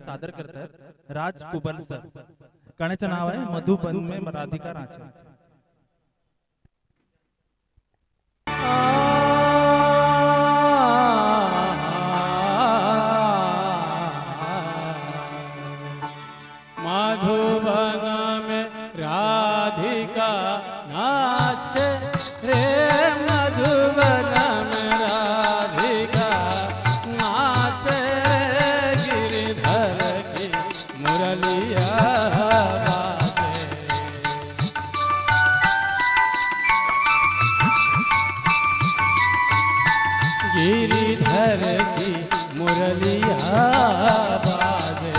सादर करतात राज कुबल सर. गाण्याचं नाव आहे मधुबन में राधिका रांची. मधुबन में राधिका नाचे रे, मधुबन में राधिका नाचे, गिरिधर की मुरलिया बाजे. गिरिधर की मुरलिया बाजे,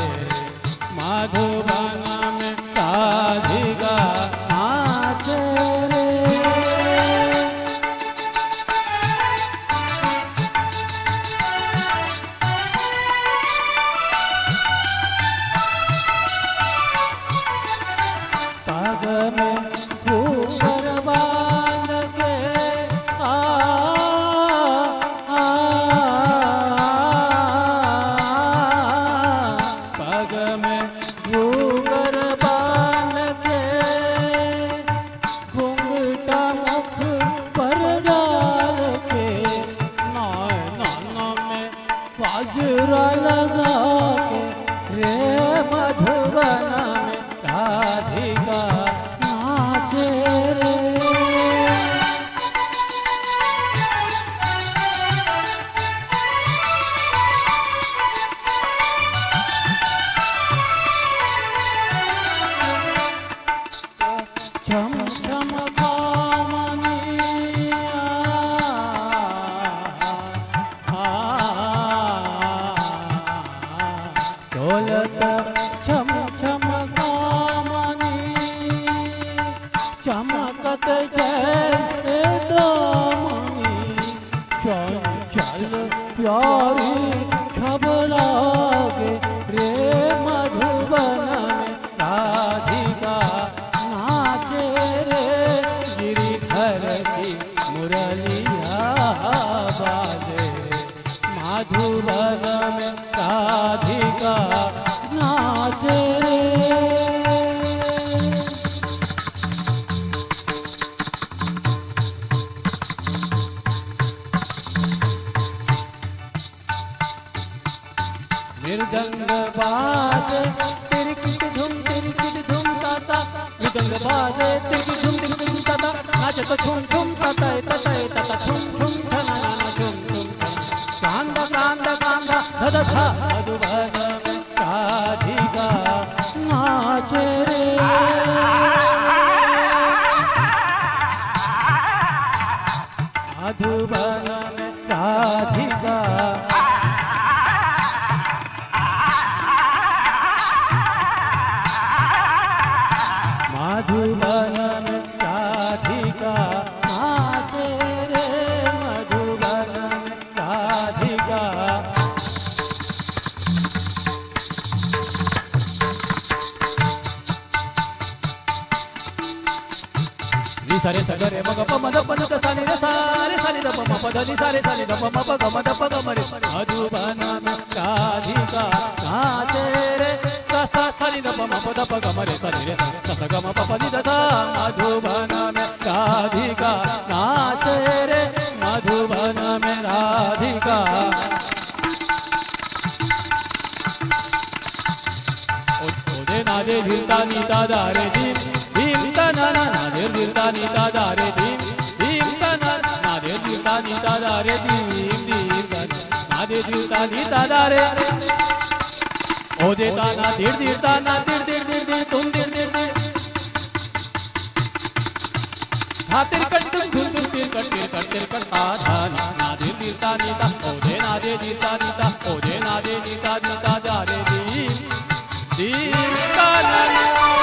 मधुबन में राधिका नाचे रे. पग में घूंघर बांध के पग में घूंघर बांध के, घूंघटा मुख पर डाल के, नैनन में गजरा लगा के रे, मधुबन में राधिका नाचे रे. छम छम कामनिया ढोलक छम छम कामनी, चमकत जैसे दामनी, चंचल प्यारी छबलागे रे, मधुबन में राधिका नाचे रे, गिरिधर की मुरलिया बाजे, मधुबन में राधिका नाचे रे. मृदंग बाजे तिरकिट धुम ताता, मृदंग बाजे तिरकिट धुम ताता, नाचे तो छुम छुम ताता ताता, छुम छुम छना छुम छुम, कांदा कांदा कांदा धद धा, मधुबन में राधिका नाचे रे. मधुबन में राधिका मधुबन में राधिका नाचे रे, मधुबन में राधिका. नि सारे सगरे मग प मद प द सा नि रे सा रे सा नि द प म प द नि सा रे सा नि द प म प ग म द प ग म रे. मधुबन में राधिका नाचे रे, सा सा सा नि द प म प द प ग म रे सा नि रे सा सा ग म प प नि द सा. मधुबन में राधिका नाचे रे, मधुबन में राधिका. ओदे नादे धीरता नीता दारे धीम धीम तना नादे धीरता नीता दारे धीम धीम तना, नादे धीरता नीता दारे धीम धीम तना, नादे धीरता नीता दारे. ओदे ताना धीर धीर ताना धीर धीर धीर धीर तुम धीर धीर धीर, हातिर कट्टुम धुर धुर धीर कट्टिर कट्टा धानी, नादे धीरता नीता ओदे नादे धीरता नीता ओदे नादे नीता नीता दारे धीम धीर तना.